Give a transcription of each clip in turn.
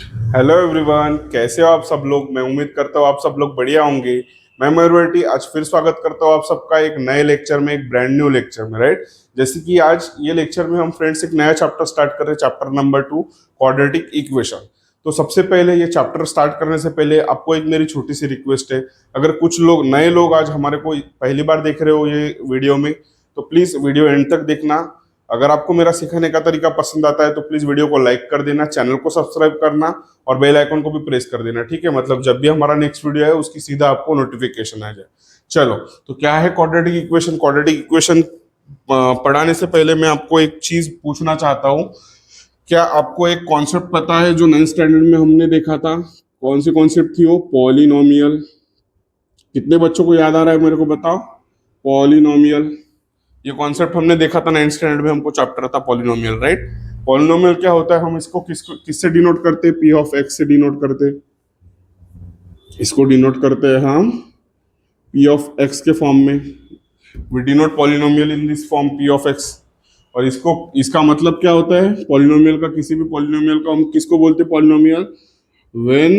Hello everyone, कैसे हो आप सब लोग। मैं उम्मीद करता हूँ आप सब लोग बढ़िया होंगे। मैं मयूरवर्ती आज फिर स्वागत करता हूँ आप सबका एक नए लेक्चर में, एक ब्रांड न्यू लेक्चर में, राइट। जैसे कि आज ये लेक्चर में हम फ्रेंड्स एक नया चैप्टर स्टार्ट कर रहे हैं, चैप्टर नंबर 2, क्वाड्रेटिक इक्वेशन। तो सबसे पहले ये चैप्टर स्टार्ट करने से पहले आपको एक मेरी छोटी सी रिक्वेस्ट है। अगर कुछ लोग नए लोग आज हमारे को पहली बार देख रहे हो ये वीडियो में, तो प्लीज वीडियो एंड तक देखना। अगर आपको मेरा सिखाने का तरीका पसंद आता है तो प्लीज वीडियो को लाइक कर देना, चैनल को सब्सक्राइब करना और बेल आइकन को भी प्रेस कर देना, ठीक है। मतलब जब भी हमारा नेक्स्ट वीडियो है उसकी सीधा आपको नोटिफिकेशन आ जाए। चलो, तो क्या है क्वाड्रेटिक इक्वेशन। क्वाड्रेटिक इक्वेशन पढ़ाने से पहले मैं आपको एक चीज पूछना चाहता हूँ। क्या आपको एक कॉन्सेप्ट पता है जो 9th स्टैंडर्ड में हमने देखा था? कौन सी कॉन्सेप्ट थी वो? पॉलिनोमियल। कितने बच्चों को याद आ रहा है मेरे को बताओ? पॉलिनोमियल, ये कॉन्सेप्ट हमने देखा था 9th स्टैंडर्ड में, हमको चैप्टर था पॉलिनोमियल, राइट। पॉलिनोमियल क्या होता है, हम इसको किससे डिनोट करते हैं? पी ऑफ एक्स से डिनोट करते हैं। इसको डिनोट करते हैं हम पी ऑफ एक्स के फॉर्म में। We denote polynomial in this form P of X. और इसको, इसका मतलब क्या होता है पॉलिनोमियल का? किसी भी पॉलिनोमियल का हम किसको बोलते हैं polynomial? When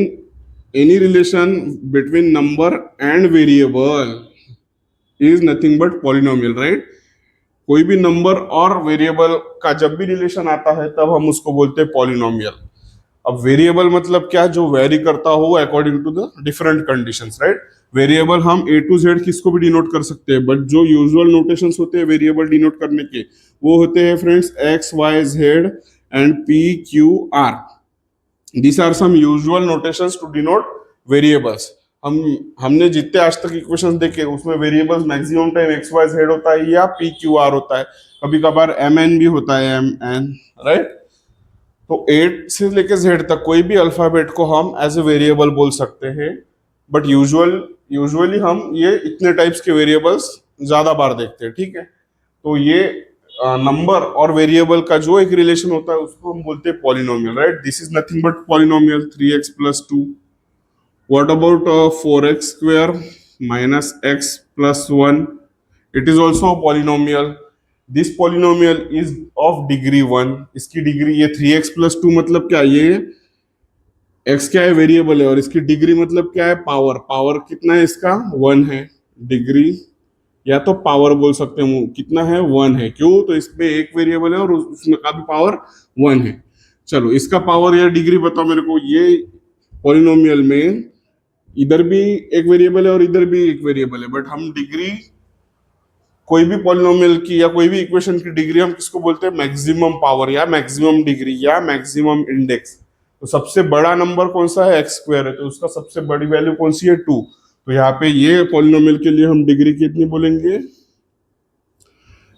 any relation between number and variable is nothing but polynomial, right. कोई भी नंबर और वेरिएबल का जब भी रिलेशन आता है तब हम उसको बोलते हैं पॉलिनोमियल। अब वेरिएबल मतलब क्या? जो वेरी करता हो according to the different conditions, right. Variable हम ए टू जेड किसको भी डिनोट कर सकते हैं, बट जो यूजुअल नोटेशंस होते हैं वेरिएबल डिनोट करने के, वो होते हैं friends X Y Z and P Q R. These are some usual notations to denote variables। हमने जितने आज तक इक्वेशंस देखे उसमें variables maximum time X Y Z होता है या पी क्यू आर होता है। कभी कभार एम एन भी होता है, एम एन, राइट। तो 8 से लेके जेड तक कोई भी अल्फाबेट को हम एज ए वेरिएबल बोल सकते हैं। बट यूजुअली हम ये इतने टाइप्स के वेरिएबल्स ज्यादा बार देखते हैं, ठीक है। तो ये नंबर और वेरिएबल का जो एक रिलेशन होता है उसको हम बोलते हैं polynomial, right. This is nothing but polynomial 3x+2। What about 4x² -x+1? It is also polynomial. This polynomial is of degree 1। इसकी डिग्री, ये 3x+2 मतलब क्या? ये x क्या है? वेरिएबल है। और इसकी डिग्री मतलब क्या है? पावर। पावर कितना है इसका? 1 है। डिग्री या तो पावर बोल सकते हैं, कितना है? 1 है। क्यों? तो इसमें एक वेरिएबल है और उसमें का भी पावर 1 है। चलो, इसका पावर या डिग्री बताओ मेरे को। ये पॉलिनोमियल में इधर भी एक वेरिएबल है और इधर भी एक वेरिएबल है, बट हम डिग्री कोई भी पॉलिनोमियल की या कोई भी इक्वेशन की डिग्री हम किसको बोलते हैं? मैक्सिमम पावर या मैक्सिमम डिग्री या मैक्सिमम इंडेक्स। तो सबसे बड़ा नंबर कौन सा है? x² है, तो उसका सबसे बड़ी वैल्यू कौन सी है? 2। तो यहाँ पे ये पॉलिनोमियल के लिए हम डिग्री कितनी बोलेंगे?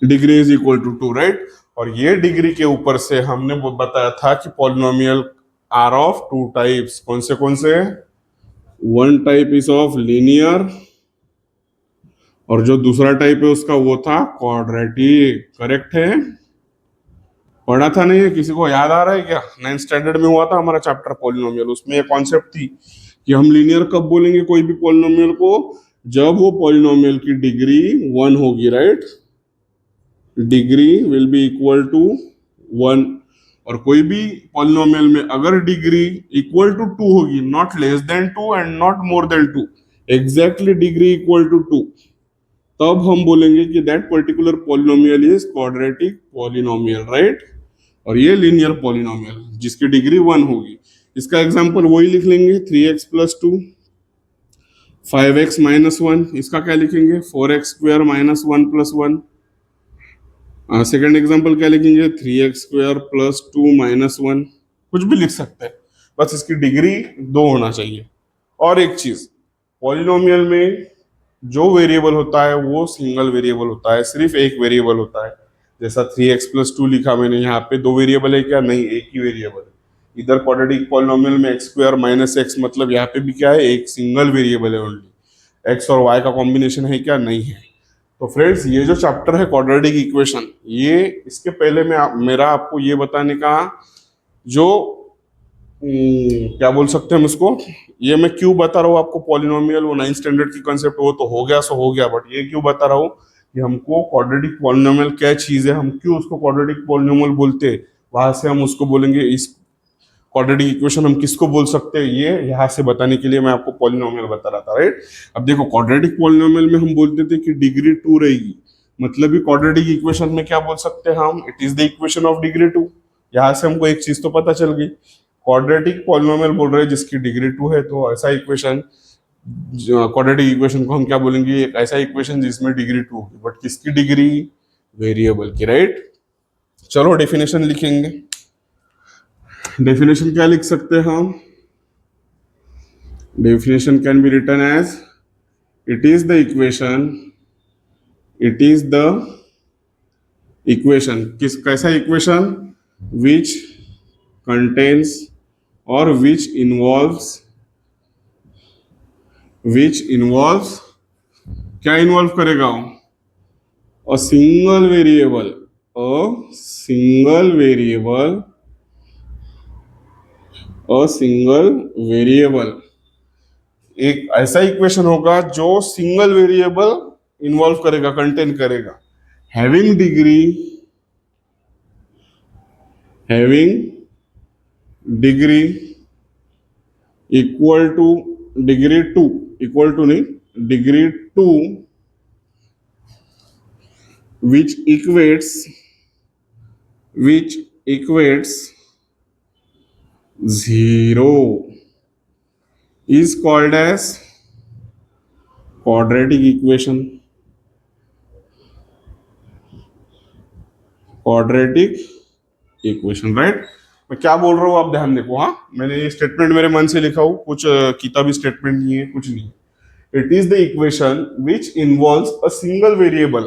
Degree is equal to 2, right. और ये डिग्री के ऊपर से हमने वो बताया था कि पॉलिनोमियल आर ऑफ 2 टाइप्स। कौन से? One type is of linear और जो दूसरा टाइप है उसका वो था क्वाड्रेटिक। करेक्ट है? पढ़ा था नहीं है? किसी को याद आ रहा है क्या? 9th स्टैंडर्ड में हुआ था हमारा चैप्टर पॉलिनोमियल, उसमें ये कॉन्सेप्ट थी कि हम लीनियर कब बोलेंगे कोई भी पॉलिनोमियल को? जब वो पॉलिनोमियल की डिग्री 1 होगी, right. Degree will be equal to 1। और कोई भी पॉलिनोमियल में अगर डिग्री इक्वल टू 2 होगी, not less than 2 and not more than 2, exactly degree equal to 2, तब हम बोलेंगे कि that particular polynomial is quadratic polynomial, right. और ये लीनियर पॉलिनोमियल जिसकी डिग्री 1 होगी। इसका एग्जांपल वही लिख लेंगे, 3x+2, 5x-1। इसका क्या लिखेंगे? 4x² -1+1। सेकेंड एग्जांपल क्या लिखेंगे? 3x² +2 -1। कुछ भी लिख सकते हैं, बस इसकी डिग्री 2 होना चाहिए। और एक चीज, पॉलिनोमियल में जो वेरिएबल होता है वो सिंगल वेरिएबल होता है, सिर्फ एक वेरिएबल होता है। जैसा 3x+2 लिखा मैंने, यहाँ पे 2 वेरिएबल है क्या? नहीं, एक ही वेरिएबल है। इधर क्वाड्रेटिक पॉलिनोमियल में x² -x, मतलब यहाँ पे भी क्या है? एक सिंगल वेरिएबल है ओनली। x और y का कॉम्बिनेशन है क्या? नहीं है। तो फ्रेंड्स, ये जो चैप्टर है क्वाड्रेटिक इक्वेशन, ये इसके पहले मैं मेरा आपको ये बताने का जो क्या बोल सकते हैं हम इसको, ये मैं क्यों बता रहा हूँ आपको पॉलिनोमियल, वो 9th स्टैंडर्ड की कंसेप्ट वो तो हो गया सो हो गया, बट ये क्यों बता रहा हूँ कि हमको क्वाड्रेटिक पॉलिनोमियल क्या चीज है, हम क्यों उसको क्वाड्रेटिक पॉलिनोमियल बोलते हैं, वहां से हम उसको बोलेंगे इस क्वाड्रेटिक इक्वेशन हम किसको बोल सकते हैं, ये यहाँ से बताने के लिए मैं आपको पॉलिनोमियल बता रहा था, राइट। अब देखो क्वाड्रेटिक पॉलिनोमियल में हम बोलते थे कि डिग्री 2 रहेगी, मतलब ये क्वाड्रेटिक इक्वेशन में क्या बोल सकते हैं हम, it is the equation of degree 2। यहाँ से हमको एक चीज तो पता चल गई, क्वाड्रेटिक पॉलिनोमियल बोल रहे हैं जिसकी डिग्री 2 है, तो ऐसा इक्वेशन, क्वाड्रेटिक इक्वेशन को हम क्या बोलेंगे, एक ऐसा इक्वेशन जिसमें डिग्री 2 होगी, बट किसकी डिग्री, वेरिएबल की, राइट। चलो डेफिनेशन लिखेंगे। डेफिनेशन क्या लिख सकते हैं हम, definition can be written as it is the equation, it is the equation, किस कैसा इक्वेशन, विच कंटेन्स और विच इन्वॉल्व्स क्या इन्वॉल्व करेगा, a single variable, a single variable, a single variable, एक ऐसा इक्वेशन होगा जो सिंगल वेरिएबल इन्वॉल्व करेगा, कंटेन करेगा, having degree equal to degree 2, equal to नहीं, degree 2, which equates 0 is called as quadratic equation, right. मैं क्या बोल रहा हूँ आप ध्यान देखो, हाँ मैंने ये स्टेटमेंट मेरे मन से लिखा हूँ, कुछ किताबी स्टेटमेंट नहीं है, कुछ नहीं। It is the equation which involves a single variable,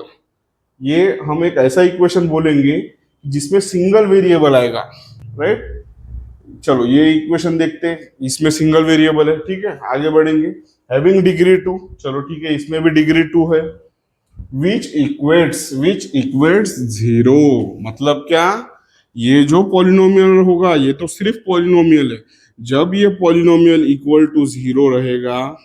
ये हम एक ऐसा इक्वेशन बोलेंगे जिसमें सिंगल वेरिएबल आएगा, राइट। चलो ये इक्वेशन देखते हैं, इसमें सिंगल वेरिएबल है, ठीक है, आगे बढ़ेंगे। हैविंग डिग्री 2, चलो ठीक है, इसमें भी डिग्री 2 है। विच इक्वेट्स 0, मतलब क्या, ये जो पॉलिनोमियल होगा ये तो सिर्फ पॉलिनोमियल है, जब ये पॉलिनोमियल इक्वल टू 0 रहेगा,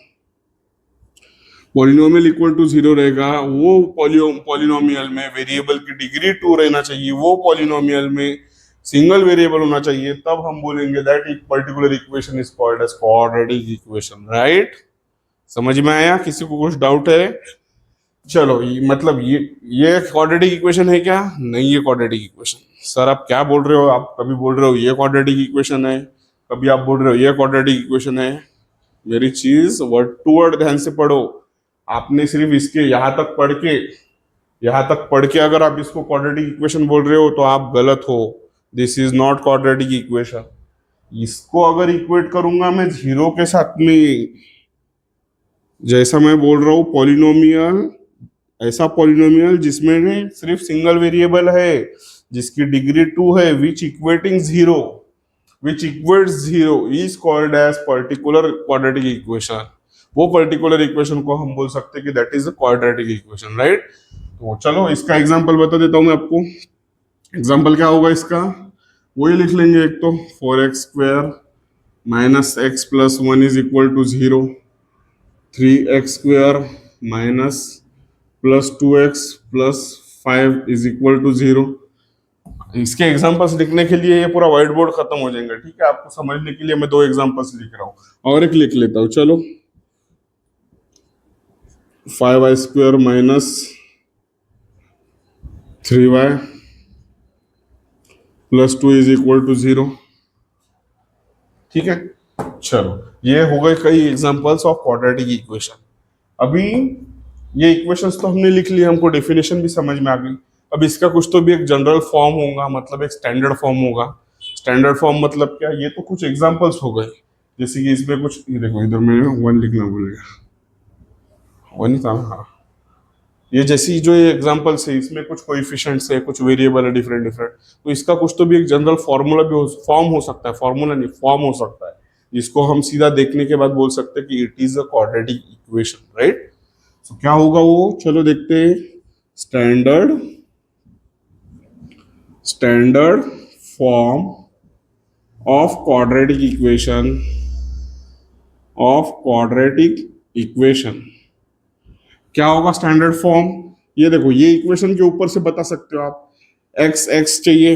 पॉलिनोमियल इक्वल टू 0 रहेगा, वो पॉलिनोमियल में वेरिएबल की डिग्री 2 रहना चाहिए, वो पॉलिनोमियल में सिंगल वेरिएबल होना चाहिए, तब हम बोलेंगे दैट एक particular equation is called as quadratic equation, right. समझ में आया, किसी को कुछ डाउट है? चलो मतलब ये क्वाड्रेटिक इक्वेशन है क्या, नहीं ये क्वाड्रेटिक इक्वेशन। सर आप क्या बोल रहे हो, आप कभी बोल रहे हो ये क्वाड्रेटिक इक्वेशन है, कभी आप बोल रहे हो ये क्वाड्रेटिक इक्वेशन है। मेरी चीज वर्ड टू वर्ड ध्यान से पढ़ो, आपने सिर्फ इसके यहां तक पढ़ के अगर आप इसको क्वाड्रेटिक इक्वेशन बोल रहे हो तो आप गलत हो। This is not quadratic equation. इसको अगर इक्वेट करूंगा मैं 0 के साथ में, जैसा मैं बोल रहा हूं पॉलिनोमियल, ऐसा पॉलिनोमियल जिसमें सिर्फ सिंगल वेरिएबल है, जिसकी डिग्री 2 है, which equates 0 is called as particular quadratic equation. वो पर्टिकुलर इक्वेशन को हम बोल सकते हैं कि that is a quadratic equation, right. तो चलो इसका एग्जांपल बता देता हूं मैं आपको। एग्जांपल क्या होगा इसका, वही लिख लेंगे। एक तो 4x² minus x plus 1 is equal to 0, 3x² minus plus 2x plus 5 is equal to 0। इसके एग्जांपल्स लिखने के लिए ये पूरा व्हाइट बोर्ड खत्म हो जाएगा, ठीक है। आपको समझने के लिए मैं 2 एग्जांपल्स लिख रहा हूँ और एक लिख लेता हूँ। चलो 5y² minus 3y plus 2 is equal to 0, ठीक है। चलो ये हो गए कई एग्जांपल्स ऑफ क्वाड्रेटिक इक्वेशन। अभी ये इक्वेशंस तो हमने लिख लिया, हमको डेफिनेशन भी समझ में आ गई। अब इसका कुछ तो भी एक जनरल फॉर्म होगा, मतलब एक स्टैंडर्ड फॉर्म होगा। स्टैंडर्ड फॉर्म मतलब क्या, ये तो कुछ एग्जांपल्स हो गए, जैसे कि इसमें कुछ, ये देखो इधर मैं 1 लिखना भूल गया, 1 था, हाँ। ये जैसी जो ये एग्जांपल्स है, इसमें कुछ कोएफिशिएंट्स है, कुछ वेरिएबल है डिफरेंट, तो इसका कुछ तो भी एक जनरल फॉर्मूला भी फॉर्म हो सकता है, फॉर्मूला नहीं फॉर्म हो सकता है, जिसको हम सीधा देखने के बाद बोल सकते हैं कि it is a quadratic equation, right. तो क्या होगा वो, चलो देखते हैं। Standard form of quadratic equation क्या होगा स्टैंडर्ड फॉर्म। ये देखो, ये इक्वेशन के ऊपर से बता सकते हो आप, x चाहिए,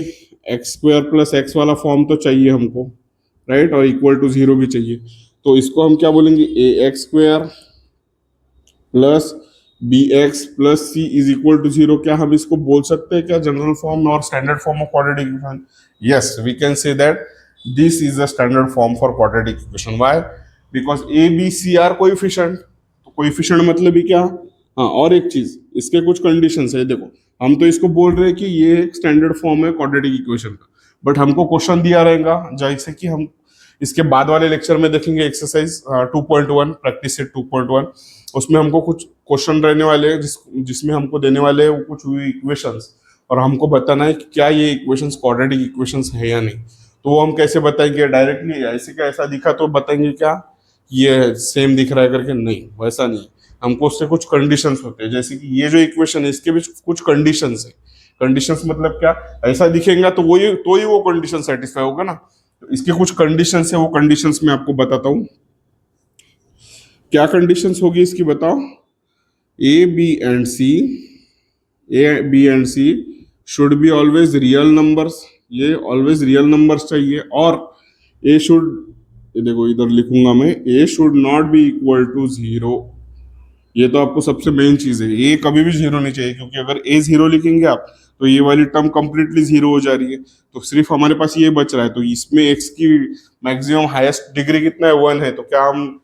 x² प्लस x वाला फॉर्म तो चाहिए हमको, राइट, और इक्वल टू जीरो भी चाहिए। तो इसको हम क्या बोलेंगे, A x square plus B x plus C is equal to zero. क्या हम इसको बोल सकते हैं क्या जनरल फॉर्म और standard form of quadratic equation? Yes, we can say that this is the standard form for quadratic equation. Why? Because A B C are coefficient. तो coefficient मतलब ही क्या? हाँ, और एक चीज, इसके कुछ कंडीशंस है। देखो, हम तो इसको बोल रहे हैं कि ये एक स्टैंडर्ड फॉर्म है क्वाड्रेटिक इक्वेशन का, बट हमको क्वेश्चन दिया रहेगा, जैसे कि हम इसके बाद वाले लेक्चर में देखेंगे एक्सरसाइज 2.1 प्रैक्टिस सेट 2.1। उसमें हमको कुछ क्वेश्चन रहने वाले हैं जिसमें हमको देने वाले हैं वो कुछ इक्वेशंस, और हमको बताना है कि क्या ये इक्वेशंस क्वाड्रेटिक इक्वेशंस है या नहीं। तो वो हम कैसे बताएंगे? डायरेक्टली ऐसे का ऐसा दिखा तो बताएंगे क्या ये सेम दिख रहा है करके? नहीं, वैसा नहीं। हमको उससे कुछ कंडीशंस होते हैं, जैसे कि ये जो इक्वेशन है इसके भी कुछ कंडीशंस है। कंडीशंस मतलब क्या? ऐसा दिखेगा तो ही वो कंडीशन सेटिस्फाई होगा ना। तो इसके कुछ कंडीशंस है, वो कंडीशंस मैं आपको बताता हूँ। क्या कंडीशंस होगी इसकी, बताओ? A B and C, A B and C should be always real numbers. ये ऑलवेज रियल नंबर्स चाहिए। और ए शुड, ये देखो इधर लिखूंगा मैं, A should not be equal to zero. ये तो आपको सबसे मेन चीज है, ए कभी भी जीरो नहीं चाहिए, क्योंकि अगर ए जीरो लिखेंगे आप तो ये वाली टर्म कंप्लीटली जीरो हो जा रही है। तो सिर्फ हमारे पास ये बच रहा है, तो इसमें एक्स की मैक्सिमम हाईएस्ट डिग्री कितना है? 1 है। तो क्या हम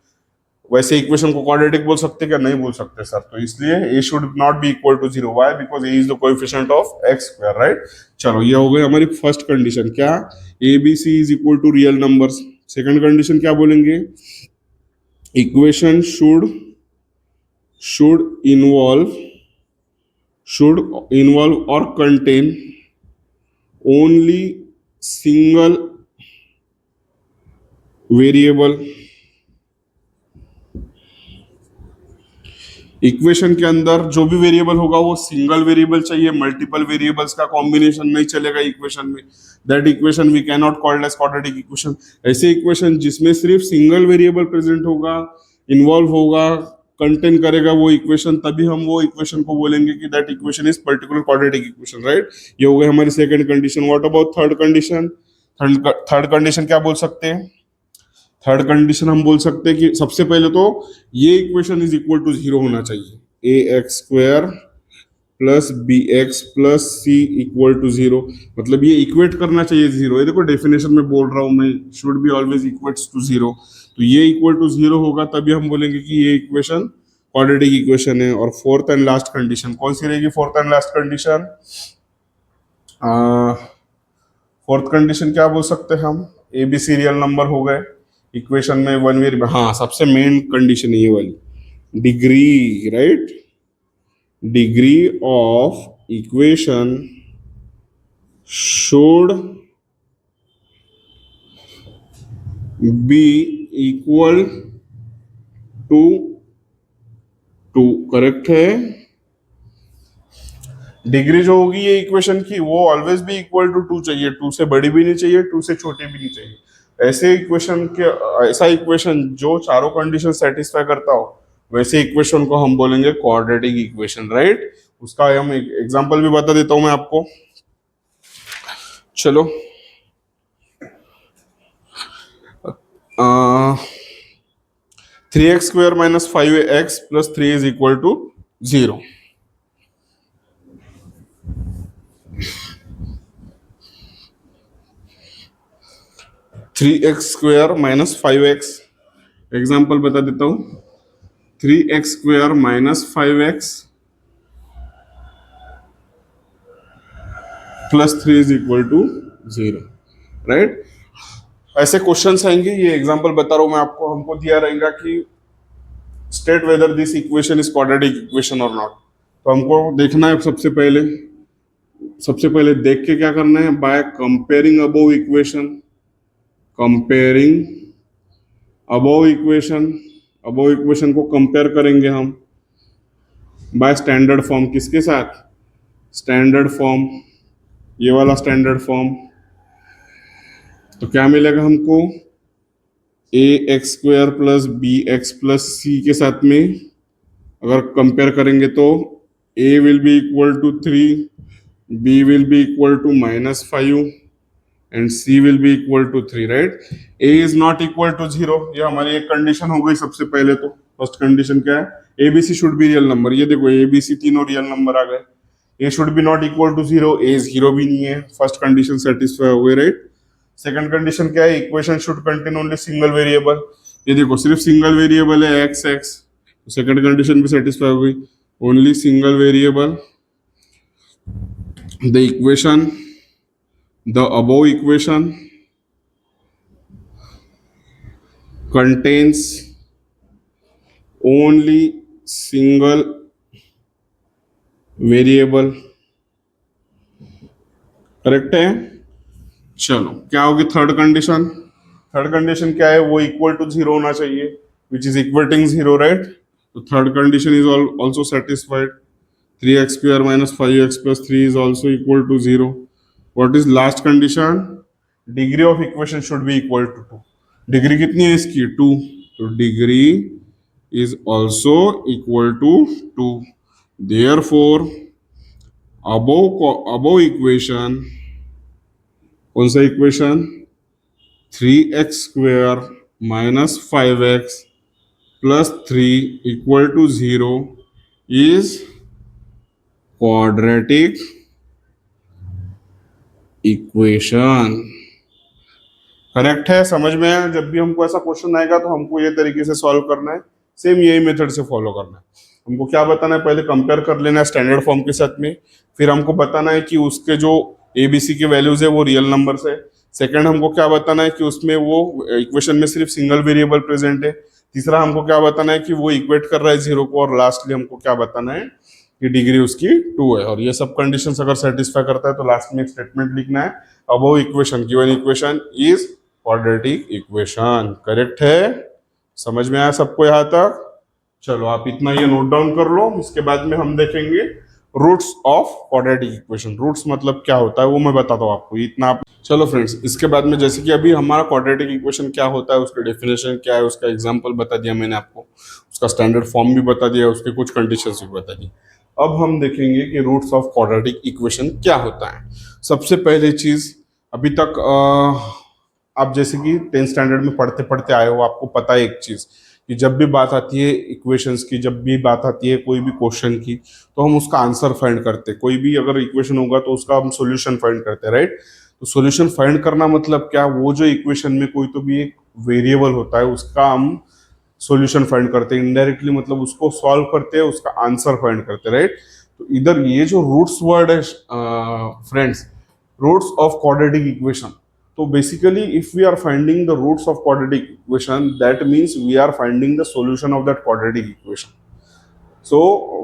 वैसे इक्वेशन को क्वाड्रेटिक बोल सकते हैं क्या? नहीं बोल सकते सर। तो इसलिए A should not be equal to zero. Why? Because A is the coefficient of x square, right. चलो, ये हो गई हमारी फर्स्ट कंडीशन, क्या? A B C is equal to real numbers. Second condition क्या बोलेंगे? Equation should involve or contain only single variable। Equation के अंदर जो भी वेरिएबल होगा वो सिंगल वेरिएबल चाहिए, मल्टीपल वेरिएबल्स का कॉम्बिनेशन नहीं चलेगा इक्वेशन में। That equation we can not called as quadratic equation. ऐसे इक्वेशन जिसमें सिर्फ सिंगल वेरिएबल प्रेजेंट होगा, इन्वॉल्व होगा, कंटेन करेगा वो इक्वेशन, तभी हम वो इक्वेशन को बोलेंगे कि that equation is particular quadratic equation, right. ये हो गई हमारी second condition. What about third condition? Third condition क्या बोल सकते हैं? थर्ड कंडीशन हम बोल सकते हैं कि सबसे पहले तो ये equation is equal to zero होना चाहिए। A x square plus B x plus C equal to zero, मतलब ये इक्वेट करना चाहिए जीरो। ये देखो डेफिनेशन में बोल रहा हूं मैं, should be always equates to zero. तो ये इक्वल टू जीरो होगा तभी हम बोलेंगे कि ये इक्वेशन क्वाड्रेटिक इक्वेशन है। और फोर्थ एंड लास्ट कंडीशन कौन सी रहेगी? Fourth and last condition, fourth condition क्या बोल सकते हैं हम? A B C real number हो गए, इक्वेशन में वन वेरिएबल। हाँ, सबसे मेन कंडीशन है ये वाली, degree, right. Degree of equation should be equal to 2। Correct है। डिग्री जो होगी ये इक्वेशन की वो ऑलवेज भी इक्वल टू 2 चाहिए। 2 से बड़ी भी नहीं चाहिए, 2 से छोटी भी नहीं चाहिए। ऐसे इक्वेशन के, ऐसा इक्वेशन जो चारों कंडीशन सेटिस्फाई करता हो, वैसे इक्वेशन को हम बोलेंगे क्वाड्रेटिक इक्वेशन, राइट। उसका हम एग्जांपल भी बता देता हूं मैं आपको। चलो, 3x square minus 5x plus 3 is equal to 0। Three x square minus 5x, example बता देता हूं। 3x square minus 5x plus 3 is equal to 0, right. ऐसे क्वेश्चंस आएंगे, ये एग्जांपल बता रहा हूं मैं आपको। हमको दिया रहेगा कि state whether this equation is quadratic equation और नॉट। तो हमको देखना है सबसे पहले देख के क्या करना है? By comparing above equation, comparing above equation को कंपेयर करेंगे हम बाय स्टैंडर्ड फॉर्म। किसके साथ? स्टैंडर्ड फॉर्म, ये वाला स्टैंडर्ड फॉर्म। तो क्या मिलेगा हमको? A x square plus B x plus C के साथ में अगर कंपेयर करेंगे तो A will be equal to 3, B will be equal to -5 and C will be equal to 3, right. A is not equal to 0, ये हमारी एक condition हो गई सबसे पहले। तो फर्स्ट कंडीशन क्या है, ABC should be real number. ये देखो एबीसी तीनों रियल नंबर आ गए। A should be not equal to 0, A 0 भी नहीं है, फर्स्ट कंडीशन सेटिस्फाई हो गई, राइट। सेकंड कंडीशन क्या है, equation should contain only single variable. ये देखो सिर्फ सिंगल वेरिएबल है एक्स एक्स, सेकंड कंडीशन भी सेटिस्फाई हो गई, only single variable. The equation, the above equation contains only single variable, correct है। चलो क्या होगी थर्ड कंडीशन, थर्ड कंडीशन क्या है, वो इक्वल टू 0 होना चाहिए, विच इज इक्वटिंग 0, राइट। तो third condition is also satisfied, 3x square minus 5x plus 3 is also equal to 0। What is last condition, degree of equation should be equal to 2। Degree कितनी है इसकी, 2, तो degree is also equal to 2। Therefore above equation, कौन सा equation, 3x square minus 5x plus 3 equal to 0 is quadratic equation. Correct है, समझ में आया। जब भी हमको ऐसा क्वेश्चन आएगा तो हमको ये तरीके से सॉल्व करना है, सेम यही मेथड से फॉलो करना है। हमको क्या बताना है, पहले कंपेयर कर लेना है स्टैंडर्ड फॉर्म के साथ में, फिर हमको बताना है कि उसके जो एबीसी के वैल्यूज है वो रियल नंबर्स है। सेकंड हमको क्या बताना है कि उसमें वो इक्वेशन में सिर्फ सिंगल वेरिएबल प्रेजेंट है। तीसरा हमको क्या बताना है कि वो इक्वेट कर रहा है 0 को। और लास्टली हमको क्या बताना है कि डिग्री उसकी 2 है। और ये सब कंडीशंस अगर सेटिस्फाई करता है तो लास्ट में एक स्टेटमेंट लिखना है, above equation given equation is quadratic equation. Correct है, समझ में आया सबको यहाँ तक। चलो आप इतना ये नोट डाउन कर लो, इसके बाद में हम देखेंगे roots of quadratic equation. Roots मतलब क्या होता है वो मैं बताता हूँ आपको, इतना आप। चलो फ्रेंड्स, इसके बाद में जैसे कि अभी हमारा क्वाड्रेटिक इक्वेशन क्या होता है, उसका डेफिनेशन क्या है, उसका एग्जांपल बता दिया मैंने आपको, उसका स्टैंडर्ड फॉर्म भी बता दिया, उसके कुछ कंडीशंस भी बता दी। अब हम देखेंगे कि रूट्स ऑफ क्वाड्रेटिक इक्वेशन क्या होता है। सबसे पहले चीज, अभी तक आप जैसे कि 10th स्टैंडर्ड में पढ़ते पढ़ते आए हो, आपको पता है एक चीज कि जब भी बात आती है इक्वेशंस की, जब भी बात आती है कोई भी क्वेश्चन की, तो हम उसका आंसर फाइंड करते हैं। कोई भी अगर इक्वेशन होगा तो उसका हम सॉल्यूशन फाइंड करते हैं, राइट। तो सॉल्यूशन फाइंड करना मतलब क्या, वो जो इक्वेशन में कोई तो भी एक वेरिएबल होता है उसका हम सॉल्यूशन फाइंड करते हैं। इनडायरेक्टली मतलब उसको सॉल्व करते हैं, उसका आंसर फाइंड करते हैं, राइट। तो इधर ये जो रूट्स वर्ड है friends, roots of quadratic equation, so basically if we are finding the roots of quadratic equation, that means we are finding the solution of that quadratic equation. so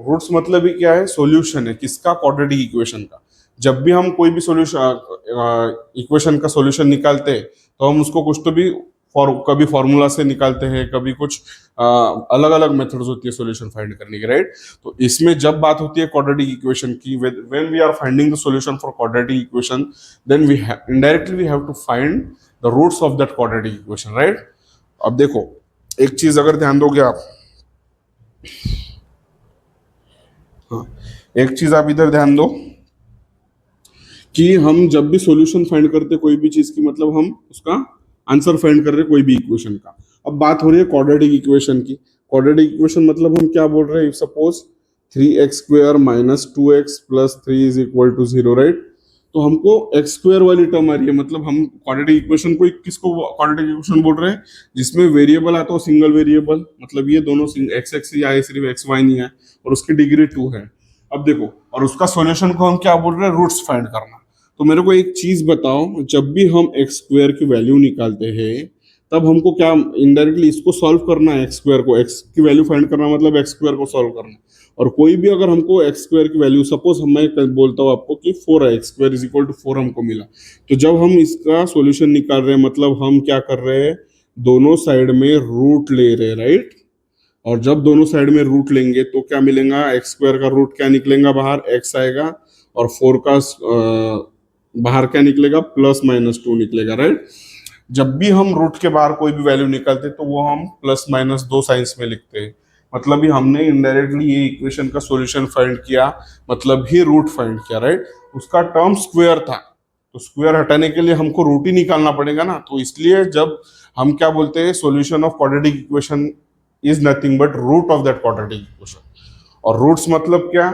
roots मतलब ही क्या है, solution है किसका, quadratic equation का। जब भी हम कोई भी सॉल्यूशन इक्वेशन का सॉल्यूशन निकालते हैं तो हम उसको कुछ तो भी कभी फॉर्मूला से निकालते हैं, कभी कुछ अलग अलग मेथड्स होती है सॉल्यूशन फाइंड करने की, राइट। तो इसमें जब बात होती है क्वाड्रेटिक इक्वेशन की, when we are finding the solution for quadratic equation, then we indirectly we have to find the roots of that quadratic equation, right. अब देखो एक चीज अगर ध्यान दोगे आप, हाँ एक चीज आप इधर ध्यान दो कि हम जब भी सॉल्यूशन फाइंड करते कोई भी चीज की, मतलब हम उसका आंसर फाइंड कर रहे कोई भी इक्वेशन का। अब बात हो रही है क्वाड्रेटिक इक्वेशन की। क्वाड्रेटिक इक्वेशन मतलब हम क्या बोल रहे हैं, suppose 3x square minus 2x plus 3 is equal to 0, right. तो हमको x स्क्वायर वाली टर्म आ रही है, मतलब हम क्वाड्रेटिक इक्वेशन को किसको क्वाड्रेटिक इक्वेशन बोल रहे हैं, जिसमें वेरिएबल आता हो सिंगल वेरिएबल, मतलब ये दोनों एक्स एक्स ही आए, सिर्फ एक्स वाई नहीं है, और उसकी डिग्री 2 है। अब देखो, और उसका सॉल्यूशन को हम क्या बोल रहे हैं, रूट्स फाइंड करना। तो मेरे को एक चीज बताओ, जब भी हम एक्स स्क्वायर की वैल्यू निकालते हैं तब हमको क्या इनडायरेक्टली इसको सॉल्व करना है, एक्स स्क्वायर को, एक्स की वैल्यू फाइंड करना मतलब एक्स स्क्वायर को सॉल्व करना। और कोई भी अगर हमको एक्स स्क्वायर की वैल्यू, सपोज मैं बोलता हूँ आपको कि 4 है, x square is equal to 4 हमको मिला, तो जब हम इसका सॉल्यूशन निकाल रहे हैं मतलब हम क्या कर रहे हैं, दोनों साइड में रूट ले रहे हैं, राइट। और जब दोनों साइड में रूट लेंगे तो क्या मिलेगा, एक्स स्क्वायर का रूट क्या निकलेगा बाहर, एक्स आएगा, और 4 का बाहर क्या निकलेगा, प्लस माइनस 2 निकलेगा, राइट। जब भी हम रूट के बाहर कोई भी वैल्यू निकालते तो वो हम प्लस माइनस 2 साइंस में लिखते हैं, मतलब ही हमने इनडायरेक्टली ये इक्वेशन का सॉल्यूशन फाइंड किया, मतलब ही रूट फाइंड किया, राइट। उसका टर्म स्क्वायर था तो स्क्वायर हटाने के लिए हमको रूट ही निकालना पड़ेगा ना, तो इसलिए जब हम क्या बोलते हैं, solution of quadratic equation is nothing but root of that quadratic equation. और रूट्स मतलब क्या,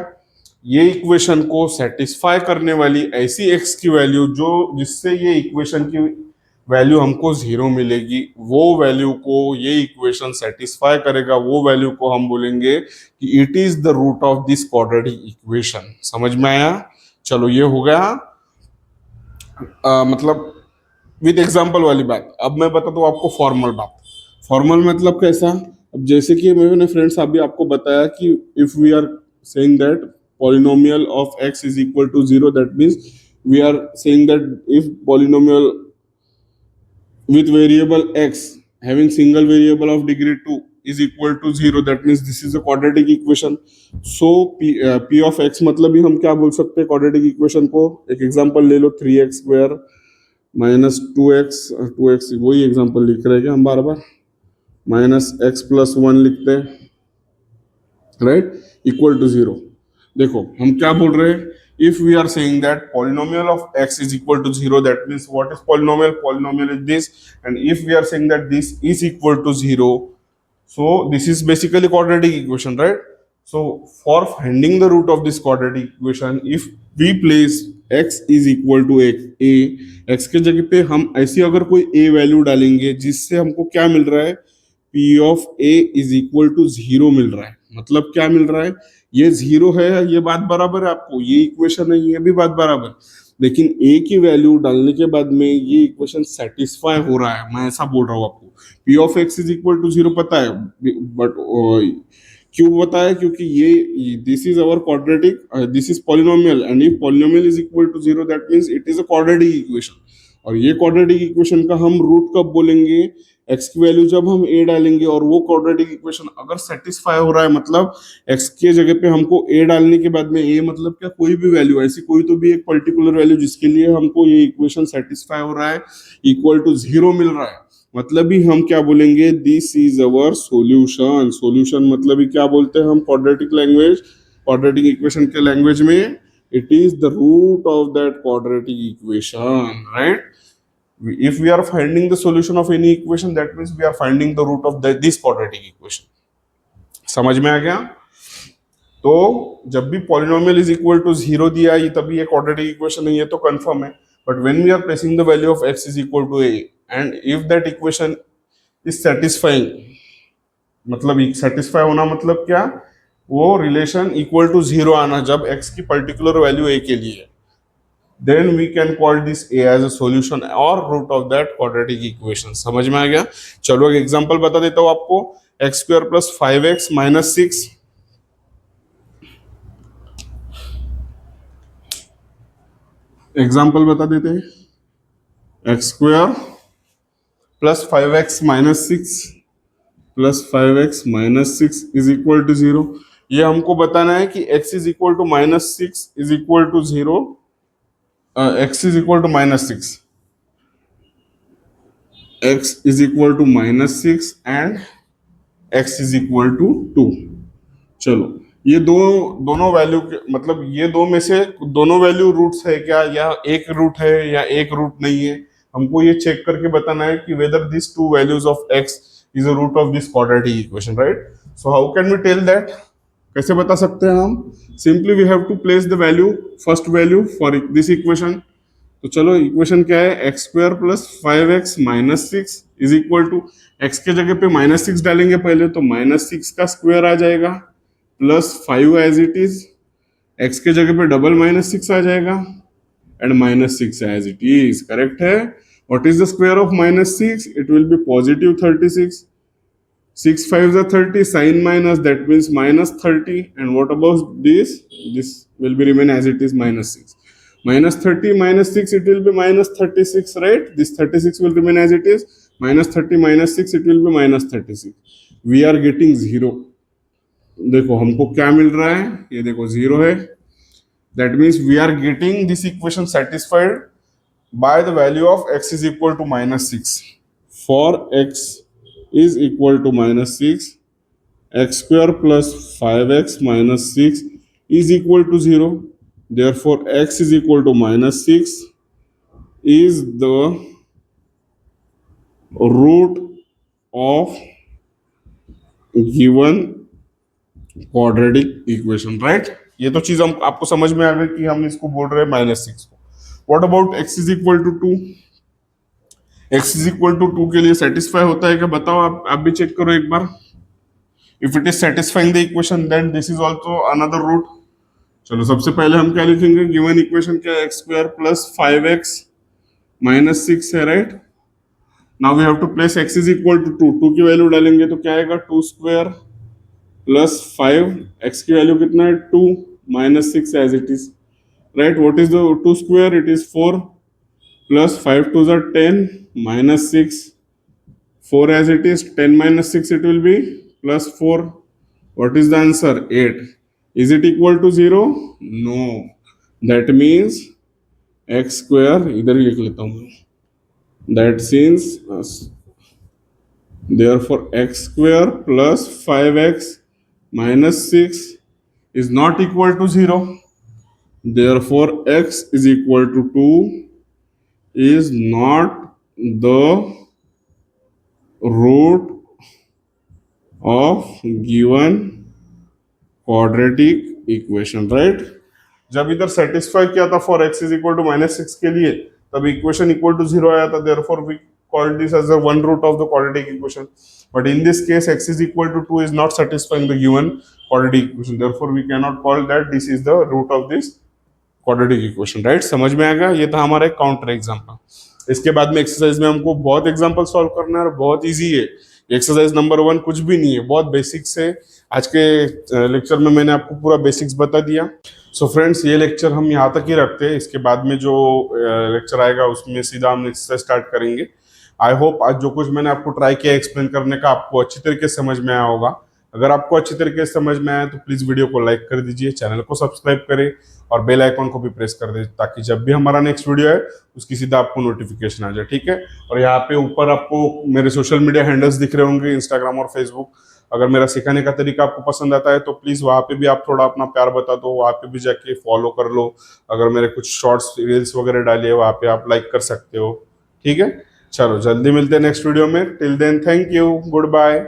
ये इक्वेशन को सेटिस्फाई करने वाली ऐसी एक्स की वैल्यू जो जिससे ये इक्वेशन की वैल्यू हमको जीरो मिलेगी, वो वैल्यू को ये इक्वेशन सेटिस्फाई करेगा, वो वैल्यू को हम बोलेंगे कि it is the root of this quadratic equation. समझ में आया? चलो ये हो गया मतलब विद एग्जांपल वाली बात। अब मैं बता दूं आपको फॉर्मल बात। फॉर्मल मतलब कैसा, अब जैसे कि मैंने फ्रेंड्स अभी आपको बताया कि if we are saying that polynomial of x is equal to 0, that means we are saying that if polynomial with variable x having single variable of degree 2 is equal to 0, that means this is a quadratic equation. So p of x मतलब भी हम क्या बोल सकते हैं quadratic equation को, एक example ले लो 3x स्क्वायर माइनस 2x वही एग्जांपल लिख रहे हैं हम बार बार, माइनस x प्लस 1 लिखते हैं, राइट, इक्वल टू 0। देखो हम क्या बोल रहे हैं, if we are saying that polynomial of x is equal to 0, that means what is polynomial? Polynomial is this, and if we are saying that this is equal to 0, so this is basically quadratic equation, right? So for finding the root of this quadratic equation, if we place x is equal to a, x के जगह पे हम ऐसी अगर कोई a value डालेंगे जिससे हमको क्या मिल रहा है, p of a is equal to 0 मिल रहा है। मतलब क्या मिल रहा है, ये 0 है, ये बात बराबर है आपको, ये इक्वेशन है, ये भी बात बराबर, लेकिन a की वैल्यू डालने के बाद में ये इक्वेशन सेटिस्फाई हो रहा है, मैं ऐसा बोल रहा हूँ आपको। p of x is equal to 0 पता है, बट क्यों पता है, क्योंकि ये this is our quadratic, this is polynomial, and if polynomial is equal to 0 that means it is a quadratic equation. और ये क्वाड्रेटिक इक्वेशन का हम रूट कब बोलेंगे, x की वैल्यू जब हम a डालेंगे, और वो क्वाड्रेटिक इक्वेशन अगर सेटिस्फाई हो रहा है, मतलब x के जगह पे हमको a डालने के बाद में a मतलब क्या, कोई भी वैल्यू, ऐसी कोई तो भी एक पर्टिकुलर वैल्यू जिसके लिए हमको ये इक्वेशन सेटिस्फाई हो रहा है, इक्वल टू 0 मिल रहा है, मतलब भी हम क्या बोलेंगे, this is our solution. Solution मतलब भी क्या बोलते हैं हम क्वाड्रेटिक लैंग्वेज, क्वाड्रेटिक इक्वेशन के लैंग्वेज में, it is the root of that quadratic equation, right? If we are finding the solution of any equation, that means we are finding the root of this quadratic equation. समझ में आ गया? तो जब भी polynomial is equal to 0 दिया ये तभी ये क्वाड्रेटिक इक्वेशन है, ये तो कंफर्म है। But when we are placing the value of x is equal to a and if that equation is satisfying, मतलब सेटिस्फाई होना मतलब क्या, वो रिलेशन इक्वल टू 0 आना जब x की पर्टिकुलर वैल्यू a के लिए, then we can call this a as a solution or root of that quadratic equation। समझ में आ गया? चलो एक एग्जांपल बता देता हूं आपको, x square plus 5x minus 6, example बता देते हैं, x square plus 5x minus 6 plus 5x minus 6 is equal to 0। ये हमको बताना है कि x is equal to minus 6 is equal to 0, x is equal to minus 6, x is equal to minus 6 and x is equal to 2। चलो ये दोनों value मतलब ये दो में से दोनों वैल्यू रूट्स है क्या, या एक रूट है या एक रूट नहीं है, हमको ये चेक करके बताना है कि whether this two values of x is a root of this quadratic equation, right? So how can we tell that, कैसे बता सकते हैं हम? Simply we have to place the value, first value for this equation. तो चलो equation क्या है, x square plus 5x minus 6 is equal to, x के जगह पे माइनस 6 डालेंगे पहले, तो माइनस 6 का स्क्वायर आ जाएगा plus 5 as it is, x के जगह पे डबल माइनस 6 आ जाएगा and minus 6 as it is, correct है? What is the square of minus 6? It will be positive 36, 6 5 are 30, sign minus, that means minus 30, and what about this? This will be remain as it is, minus 6. Minus 30 minus 6, it will be minus 36, right? This 36 will remain as it is, minus 30 minus 6, it will be minus 36। We are getting 0। देखो हमको क्या मिल रहा है, ये देखो 0 है, that means we are getting this equation satisfied by the value of x is equal to minus 6। For x is equal to minus 6, x square plus 5x minus 6 is equal to 0, therefore x is equal to minus 6 is the root of given quadratic equation, right. ये तो चीज हम आपको समझ में आ गई कि हम इसको बोल रहे हैं -6 को। What about x is equal to 2? x is equal to 2 के लिए सेटिस्फाई होता है क्या, बताओ आप भी चेक करो एक बार। If it is satisfying the equation then this is also another root. चलो सबसे पहले हम क्या लिखेंगे, गिवन इक्वेशन क्या है, x square plus 5x minus 6 है, right. Now we have to place x is equal to 2, 2 की वैल्यू डालेंगे तो क्या आएगा, 2 स्क्वायर प्लस 5, x की वैल्यू कितना है 2 minus 6 as it is, right. What is the 2 square, it is 4 plus 5 2 are 10 minus 6, 4 as it is, 10 minus 6 it will be plus 4. What is the answer? 8. Is it equal to 0? No. That means x square, इधर ही लिख लेता हूँ मैं, that means therefore x square plus 5x minus 6 is not equal to 0. Therefore x is equal to 2 is not the root of given quadratic equation, right। जब इधर satisfy किया था for x is equal to -6 के लिए, तब equation equal to 0 आया था, therefore we called this as the one root of the quadratic equation. But in this case x is equal to 2 is not satisfying the given quadratic equation, therefore we cannot call that this is the root of this quadratic equation, right। समझ में आएगा। ये था हमारा एक counter example. इसके बाद में एक्सरसाइज में हमको बहुत एग्जांपल सॉल्व करना है और बहुत इजी है। एक्सरसाइज नंबर 1 कुछ भी नहीं है, बहुत बेसिक्स है। आज के लेक्चर में मैंने आपको पूरा बेसिक्स बता दिया। सो फ्रेंड्स, ये लेक्चर हम यहाँ तक ही रखते हैं। इसके बाद में जो लेक्चर आएगा उसमें सीधा हम एक्सरसाइज स्टार्ट करेंगे। आई होप आज जो कुछ मैंने आपको ट्राई किया एक्सप्लेन करने का आपको अच्छी तरीके से समझ में आया होगा। अगर आपको अच्छी तरीके से समझ में आया तो प्लीज वीडियो को लाइक कर दीजिए, चैनल को सब्सक्राइब करें और बेल आइकॉन को भी प्रेस कर दें, ताकि जब भी हमारा नेक्स्ट वीडियो है उसकी सीधा आपको नोटिफिकेशन आ जाए, ठीक है। और यहाँ पे ऊपर आपको मेरे सोशल मीडिया हैंडल्स दिख रहे होंगे, इंस्टाग्राम और फेसबुक। अगर मेरा सिखाने का तरीका आपको पसंद आता है तो प्लीज वहाँ पे भी आप थोड़ा अपना प्यार बता दो, वहाँ पे भी जाके फॉलो कर लो। अगर मेरे कुछ शॉर्ट्स रील्स वगैरह डालिए वहाँ पे आप लाइक कर सकते हो, ठीक है। चलो जल्दी मिलते हैं नेक्स्ट वीडियो में। Till then thank you, good bye.